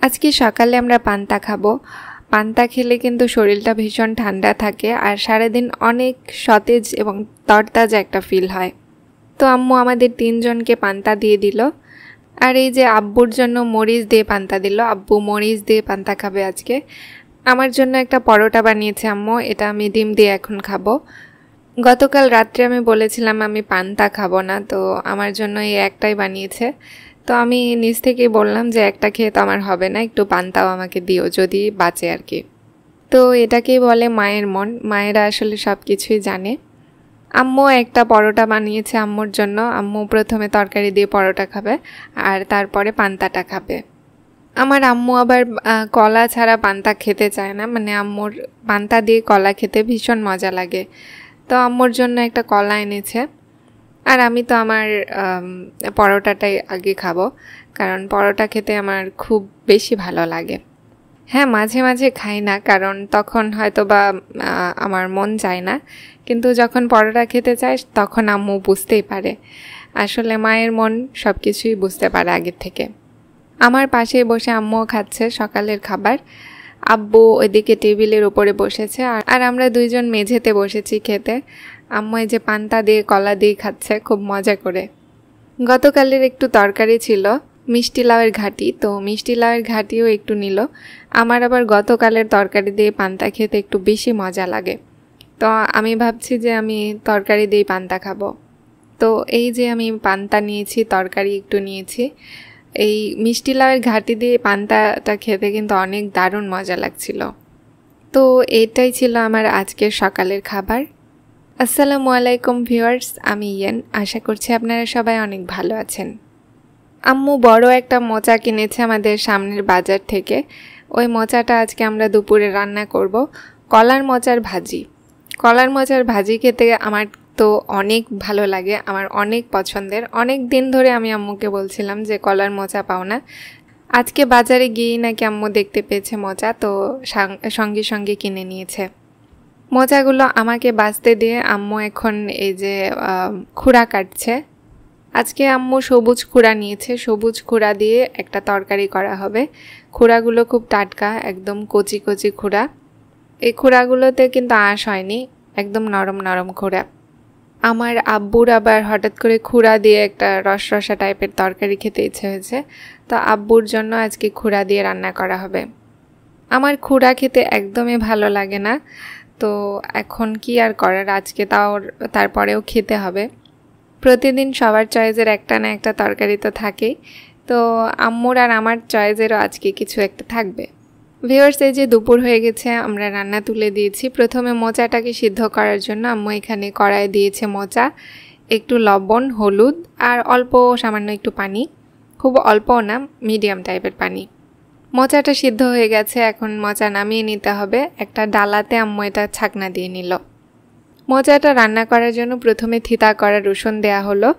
আজকে সকালে আমরা পান্তা খাবো। পান্তা খেলে কিন্তু শরীরটা ভীষণ ঠান্ডা থাকে আর সারাদিন অনেক সতেজ এবং তরতাজা একটা ফিল হয়। তো আম্মু আমাদের 3 জনকে পান্তা দিয়ে দিল। আর এই যে আব্বুর জন্য মরিচ দিয়ে পান্তা দিল। আব্বু মরিচ দিয়ে পান্তা খাবে আজকে। আমার জন্য একটা পরোটা বানিয়েছে আম্মু, এটা আমি ডিম দিয়ে এখন খাবো। গতকাল রাত্রে আমি বলেছিলাম আমি পান্তা খাবো না, তো আমার জন্য এই একটাই বানিয়েছে। তো আমি নিজ থেকেই বললাম যে একটা খেয়ে তো আমার হবে না, একটু পান্তাও আমাকে দিও যদি বাঁচে আর কি। তো এটাকেই বলে মায়ের মন, মায়েরা আসলে সব কিছুই জানে। আম্মু একটা পরোটা বানিয়েছে আম্মুর জন্য। আম্মু প্রথমে তরকারি দিয়ে পরোটা খাবে আর তারপরে পান্তাটা খাবে। আমার আম্মু আবার কলা ছাড়া পান্তা খেতে চায় না, মানে আম্মুর পান্তা দিয়ে কলা খেতে ভীষণ মজা লাগে। তো আম্মুর জন্য একটা কলা এনেছে। আর আমি তো আমার পরোটাটাই আগে খাবো, কারণ পরোটা খেতে আমার খুব বেশি ভালো লাগে। হ্যাঁ, মাঝে মাঝে খাই না, কারণ তখন হয়তো বা আমার মন চায় না, কিন্তু যখন পরোটা খেতে চায় তখন আম্মু বুঝতেই পারে। আসলে মায়ের মন সব কিছুই বুঝতে পারে আগের থেকে। আমার পাশেই বসে আম্মুও খাচ্ছে সকালের খাবার। আব্বু ওইদিকে টেবিলের উপরে বসেছে আর আমরা 2 জন মেঝেতে বসেছি খেতে। আম্মু এই যে পান্তা দিয়ে কলা দিয়ে খাচ্ছে খুব মজা করে। গতকালের একটু তরকারি ছিল মিষ্টি লাউয়ের ঘাটি, তো মিষ্টি লাউয়ের ঘাটিও একটু নিল। আমার আবার গতকালের তরকারি দিয়ে পান্তা খেতে একটু বেশি মজা লাগে, তো আমি ভাবছি যে আমি তরকারি দিয়ে পান্তা খাবো। তো এই যে আমি পান্তা নিয়েছি, তরকারি একটু নিয়েছি। এই মিষ্টি লাউয়ের ঘাটি দিয়ে পান্তাটা খেতে কিন্তু অনেক দারুণ মজা লাগছিল। তো এটাই ছিল আমার আজকের সকালের খাবার। আসসালামু আলাইকুম ভিউয়ার্স, আমি ইয়ান। আশা করছি আপনারা সবাই অনেক ভালো আছেন। আম্মু বড় একটা মোচা কিনেছে আমাদের সামনের বাজার থেকে। ওই মোচাটা আজকে আমরা দুপুরে রান্না করব। কলার মোচার ভাজি। কলার মোচার ভাজি খেতে আমার তো অনেক ভালো লাগে, আমার অনেক পছন্দের। অনেক দিন ধরে আমি আম্মুকে বলছিলাম যে কলার মোচা পাও না। আজকে বাজারে গিয়েই নাকি আম্মু দেখতে পেয়েছে মোচা, তো সঙ্গে সঙ্গে কিনে নিয়েছে। মোচাগুলো আমাকে বাছতে দিয়ে আম্মু এখন এই যে খুঁড়া কাটছে। আজকে আম্মু সবুজ খুঁড়া নিয়েছে, সবুজ খুঁড়া দিয়ে একটা তরকারি করা হবে। খুঁড়াগুলো খুব টাটকা, একদম কচি কচি খুঁড়া। এই খুঁড়াগুলোতে কিন্তু আঁশ হয়নি, একদম নরম নরম খুঁড়া। আমার আব্বুর আবার হঠাৎ করে খুঁড়া দিয়ে একটা রসরসা টাইপের তরকারি খেতে ইচ্ছে হয়েছে, তো আব্বুর জন্য আজকে খুঁড়া দিয়ে রান্না করা হবে। আমার খুঁড়া খেতে একদমই ভালো লাগে না, তো এখন কি আর করার, আজকে তারপরেও খেতে হবে। প্রতিদিন সবার চয়েসের একটা না একটা তরকারি তো থাকেই, তো আম্মুর আর আমার চয়েসেরও আজকে কিছু একটা থাকবে। ভিউয়ার্স, এই যে দুপুর হয়ে গেছে, আমরা রান্না তুলে দিয়েছি। প্রথমে মোচাটাকে সিদ্ধ করার জন্য আম্মু এখানে কড়াই দিয়েছে মোচা, একটু লবণ, হলুদ আর অল্প সামান্য একটু পানি, খুব অল্প না, মিডিয়াম টাইপের পানি। মোচাটা সিদ্ধ হয়ে গেছে, এখন মোচা নামিয়ে নিতে হবে। একটা ডালাতে আম্মু এটা ছাকনা দিয়ে নিল। মোচাটা রান্না করার জন্য প্রথমে থিতা করা রসুন দেয়া হলো।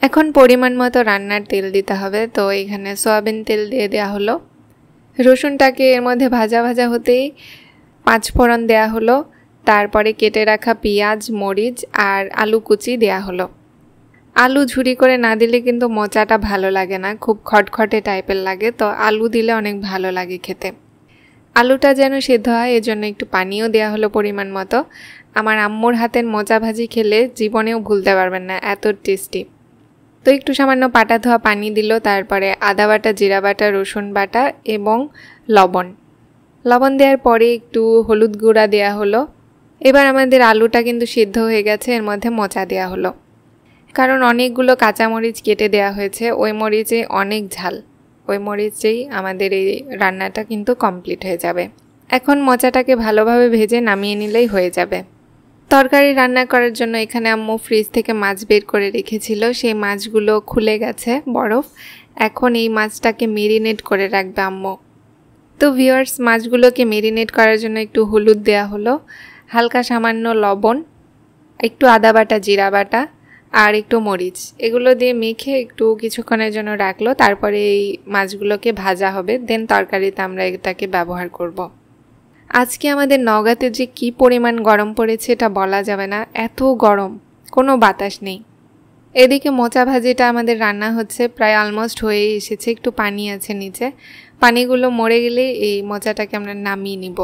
এখন পরিমাণ মতো রান্নার তেল দিতে হবে, তো এখানে সয়াবিন তেল দিয়ে দেওয়া হলো। রসুনটাকে এর মধ্যে ভাজা ভাজা হতেই 5 ফোড়ন দেয়া হলো। তারপরে কেটে রাখা পেঁয়াজ, মরিচ আর আলু কুচি দেয়া হলো। আলু ঝুরি করে না দিলে কিন্তু মোচাটা ভালো লাগে না, খুব খটখটে টাইপের লাগে, তো আলু দিলে অনেক ভালো লাগে খেতে। আলুটা যেন সিদ্ধ হয় এজন্য একটু পানিও দেওয়া হলো পরিমাণ মতো। আমার আম্মুর হাতের মোচা ভাজি খেলে জীবনেও ভুলতে পারবেন না, এত টেস্টি। তো একটু সামান্য পাটা ধোয়া পানি দিল, তারপরে আদা বাটা, জিরা বাটা, রসুন বাটা এবং লবণ দেওয়ার পরে একটু হলুদ গুঁড়া দেওয়া হলো। এবার আমাদের আলুটা কিন্তু সিদ্ধ হয়ে গেছে, এর মধ্যে মোচা দেওয়া হলো। কারণ অনেকগুলো কাঁচামরিচ কেটে দেওয়া হয়েছে, ওই মরিচে অনেক ঝাল, ওই মরিচেই আমাদের এই রান্নাটা কিন্তু কমপ্লিট হয়ে যাবে। এখন মোচাটাকে ভালোভাবে ভেজে নামিয়ে নিলেই হয়ে যাবে। তরকারি রান্না করার জন্য এখানে আম্মু ফ্রিজ থেকে মাছ বের করে রেখেছিল, সেই মাছগুলো খুলে গেছে বরফ। এখন এই মাছটাকে মেরিনেট করে রাখবে আম্মু। তো ভিউয়ার্স, মাছগুলোকে মেরিনেট করার জন্য একটু হলুদ দেওয়া হলো, হালকা সামান্য লবণ, একটু আদা বাটা, জিরা বাটা আর একটু মরিচ, এগুলো দিয়ে মেখে একটু কিছুক্ষণের জন্য রাখলো। তারপরে এই মাছগুলোকে ভাজা হবে, দেন তরকারিতে আমরা এটাকে ব্যবহার করব। আজকে আমাদের নওগাঁতে যে কি পরিমাণ গরম পড়েছে এটা বলা যাবে না, এত গরম, কোনো বাতাস নেই। এদিকে মোচা ভাজিটা আমাদের রান্না হচ্ছে, প্রায় অলমোস্ট হয়েই এসেছে, একটু পানি আছে নিচে। পানিগুলো মরে গেলে এই মোচাটাকে আমরা নামিয়ে নিব।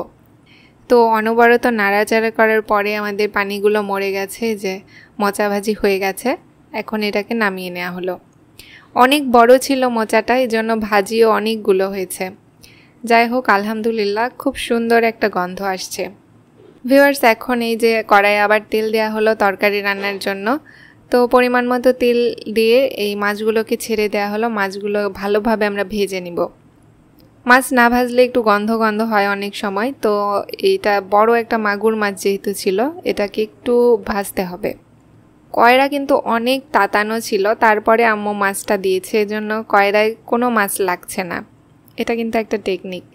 তো অনবরত নাড়াচাড়া করার পরে আমাদের পানিগুলো মরে গেছে, যে মোচা ভাজি হয়ে গেছে। এখন এটাকে নামিয়ে নেওয়া হলো। অনেক বড় ছিল মোচাটা, এই জন্য ভাজিও অনেকগুলো হয়েছে। যাই হোক, আলহামদুলিল্লাহ খুব সুন্দর একটা গন্ধ আসছে। ভিউয়ার্স, এখন এই যে কড়াইয়ে আবার তেল দেওয়া হলো তরকারি রান্নার জন্য। তো পরিমাণ মতো তেল দিয়ে এই মাছগুলোকে ছেড়ে দেওয়া হলো। মাছগুলো ভালোভাবে আমরা ভেজে নিব। মাছ না ভাজলে একটু গন্ধ গন্ধ হয় অনেক সময়। তো এইটা বড় একটা মাগুর মাছ যেহেতু ছিল, এটাকে একটু ভাজতে হবে। কয়রা কিন্তু অনেক তাতানো ছিল, তারপরে আম্মু মাছটা দিয়েছে, এজন্য কয়রায় কোনো মাছ লাগছে না। এটা কিন্তু একটা টেকনিক।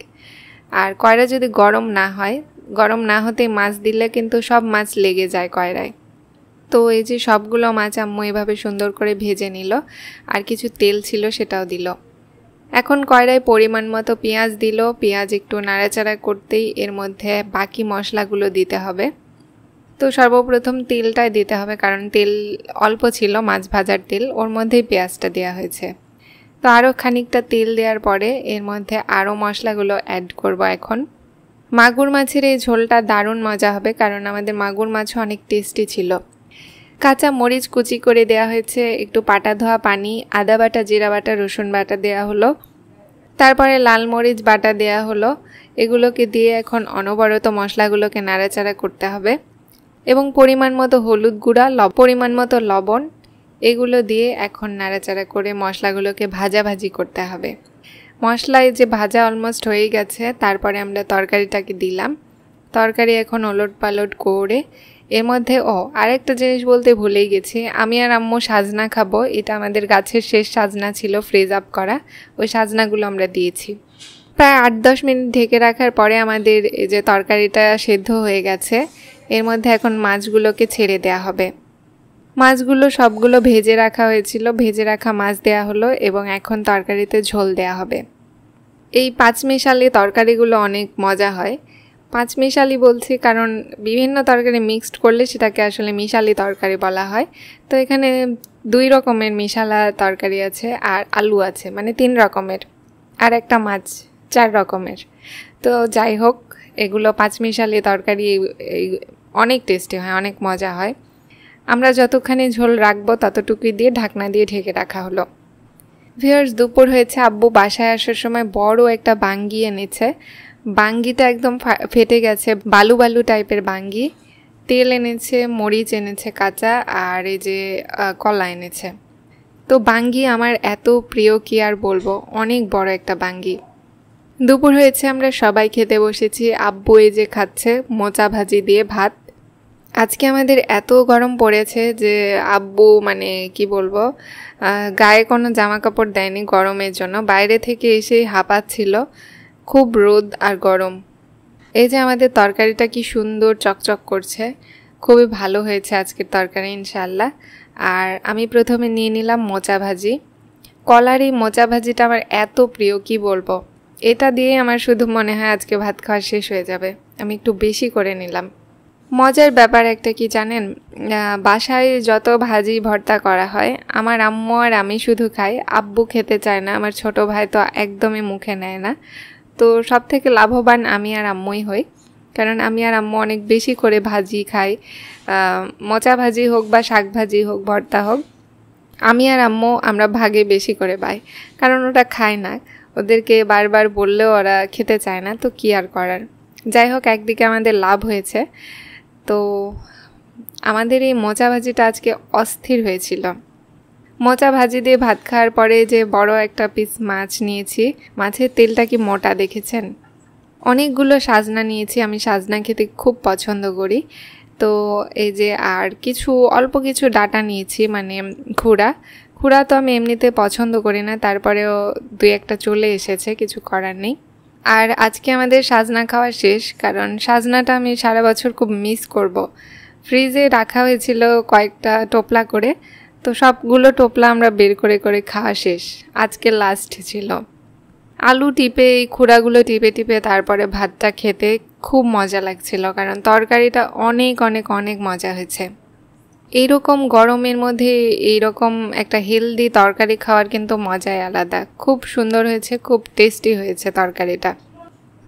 আর কয়রা যদি গরম না হয়, গরম না হতেই মাছ দিলে কিন্তু সব মাছ লেগে যায় কয়রায়। তো এই যে সবগুলো মাছ আম্মু এভাবে সুন্দর করে ভেজে নিল, আর কিছু তেল ছিল সেটাও দিল। এখন কয়রায় পরিমাণ মতো পেঁয়াজ দিল। পেঁয়াজ একটু নাড়াচাড়া করতেই এর মধ্যে বাকি মশলাগুলো দিতে হবে। তো সর্বপ্রথম তেলটাই দিতে হবে, কারণ তেল অল্প ছিল, মাছ ভাজার তেল, ওর মধ্যেই পেঁয়াজটা দেওয়া হয়েছে। তো আরও খানিকটা তেল দেওয়ার পরে এর মধ্যে আরও মশলাগুলো অ্যাড করব। এখন মাগুর মাছের এই ঝোলটা দারুণ মজা হবে, কারণ আমাদের মাগুর মাছও অনেক টেস্টি ছিল। কাঁচা মরিচ কুচি করে দেওয়া হয়েছে, একটু পাটা ধোয়া পানি, আদা বাটা, জিরা বাটা, রসুন বাটা দেওয়া হলো, তারপরে লাল মরিচ বাটা দেওয়া হলো। এগুলোকে দিয়ে এখন অনবরত মশলাগুলোকে নাড়াচাড়া করতে হবে, এবং পরিমাণ মতো হলুদ গুঁড়া, পরিমাণ মতো লবণ, এগুলো দিয়ে এখন নাড়াচাড়া করে মশলাগুলোকে ভাজাভাজি করতে হবে। মশলায় যে ভাজা অলমোস্ট হয়ে গেছে, তারপরে আমরা তরকারিটাকে দিলাম। তরকারি এখন ওলট পালট করে এর মধ্যে আরেকটা জিনিস বলতে ভুলেই গেছি, আমি আর আম্মু সাজনা খাবো। এটা আমাদের গাছের শেষ সাজনা ছিল, ফ্রিজ আপ করা, ওই সাজনাগুলো আমরা দিয়েছি। প্রায় 8-10 মিনিট ঢেকে রাখার পরে আমাদের এই যে তরকারিটা সেদ্ধ হয়ে গেছে। এর মধ্যে এখন মাছগুলোকে ছেড়ে দেওয়া হবে। মাছগুলো সবগুলো ভেজে রাখা হয়েছিল, ভেজে রাখা মাছ দেওয়া হলো, এবং এখন তরকারিতে ঝোল দেওয়া হবে। এই পাঁচমিশালি তরকারিগুলো অনেক মজা হয়। পাঁচমিশালি বলছি কারণ বিভিন্ন তরকারি মিক্সড করলে সেটাকে আসলে মিশালি তরকারি বলা হয়। তো এখানে 2 রকমের মিশালা তরকারি আছে, আর আলু আছে, মানে 3 রকমের, আর একটা মাছ 4 রকমের। তো যাই হোক, এগুলো পাঁচমিশালি তরকারি অনেক টেস্টি হয়, অনেক মজা হয়। আমরা যতখানি ঝোল রাখবো ততটুকুই দিয়ে ঢাকনা দিয়ে ঢেকে রাখা হলো। ভিউয়ার্স, দুপুর হয়েছে। আব্বু বাসায় আসার সময় বড় একটা বাঙ্গি এনেছে। বাঙ্গিটা একদম ফেটে গেছে, বালু বালু টাইপের বাঙ্গি। তেল এনেছে, মরিচ এনেছে কাঁচা, আর এই যে কলা এনেছে। তো বাঙ্গি আমার এত প্রিয়, কি আর বলবো, অনেক বড় একটা বাঙ্গি। দুপুর হয়েছে, আমরা সবাই খেতে বসেছি। আব্বু এই যে খাচ্ছে মোচা ভাজি দিয়ে ভাত। আজকে আমাদের এত গরম পড়েছে যে আব্বু, মানে কি বলবো, গায়ে কোনো জামা কাপড় দেয়নি গরমের জন্য, বাইরে থেকে এসেই হাঁপাচ্ছিল, খুব রোদ আর গরম। এই যে আমাদের তরকারিটা কি সুন্দর চকচক করছে, খুবই ভালো হয়েছে আজকের তরকারি ইনশাআল্লাহ। আর আমি প্রথমে নিয়ে নিলাম মোচা ভাজি। কলার এই মোচা ভাজিটা আমার এত প্রিয়, কি বলবো, এটা দিয়ে আমার শুধু মনে হয় আজকে ভাত খাওয়া শেষ হয়ে যাবে। আমি একটু বেশি করে নিলাম। মজার ব্যাপার একটা কি জানেন, বাসায় যত ভাজি ভর্তা করা হয়, আমার আম্মু আর আমি শুধু খাই, আব্বু খেতে চায় না, আমার ছোট ভাই তো একদমই মুখে নেয় না। তো সব থেকে লাভবান আমি আর আম্মুই হই, কারণ আমি আর আম্মু অনেক বেশি করে ভাজি খাই। মোচা ভাজি হোক বা শাক ভাজি হোক, ভর্তা হোক, আমি আর আম্মু আমরা ভাগে বেশি করে পাই, কারণ ওটা খায় না। ওদেরকে বারবার বললেও ওরা খেতে চায় না, তো কি আর করার। যাই হোক, একদিকে আমাদের লাভ হয়েছে। তো আমাদের এই মোচা ভাজিটা আজকে অস্থির হয়েছিল। মোচা ভাজি দিয়ে ভাত খাওয়ার পরে যে বড় একটা পিস মাছ নিয়েছি, মাছের তেলটা কি মোটা দেখেছেন। অনেকগুলো সাজনা নিয়েছি, আমি সাজনা খেতে খুব পছন্দ করি। তো এই যে আর কিছু অল্প কিছু ডাটা নিয়েছি, মানে খুড়া তো আমি এমনিতে পছন্দ করি না, তারপরেও 2-1টা চলে এসেছে, কিছু করার নেই। আর আজকে আমাদের সাজনা খাওয়া শেষ, কারণ সাজনাটা আমি সারা বছর খুব মিস করব। ফ্রিজে রাখা হয়েছিল কয়েকটা টোপলা করে, তো সবগুলো টোপলা আমরা বের করে করে খাওয়া শেষ, আজকে লাস্ট ছিল। আলু টিপে, এই খুঁড়াগুলো টিপে টিপে তারপরে ভাতটা খেতে খুব মজা লাগছিল, কারণ তরকারিটা অনেক অনেক অনেক মজা হয়েছে। এইরকম গরমের মধ্যে এইরকম একটা হেলদি তরকারি খাওয়ার কিন্তু মজাই আলাদা। খুব সুন্দর হয়েছে, খুব টেস্টি হয়েছে তরকারিটা।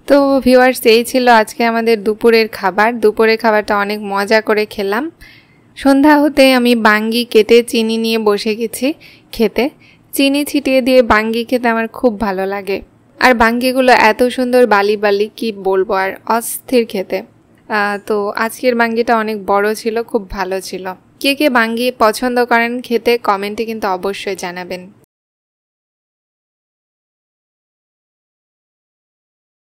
তো ভিউয়ার্স, এই ছিল আজকে আমাদের দুপুরের খাবার। দুপুরের খাবারটা অনেক মজা করে খেলাম। সন্ধ্যা হতে আমি বাঙ্গি কেটে চিনি নিয়ে বসে গেছি খেতে। চিনি ছিটিয়ে দিয়ে বাঙ্গি খেতে আমার খুব ভালো লাগে। আর বাঙ্গিগুলো এত সুন্দর বালি বালি, কি বলবো, আর অস্থির খেতে। তো আজকের বাঙ্গিটা অনেক বড় ছিল, খুব ভালো ছিল। কে কে বাঙ্গি পছন্দ করেন খেতে কমেন্টে কিন্তু অবশ্যই জানাবেন।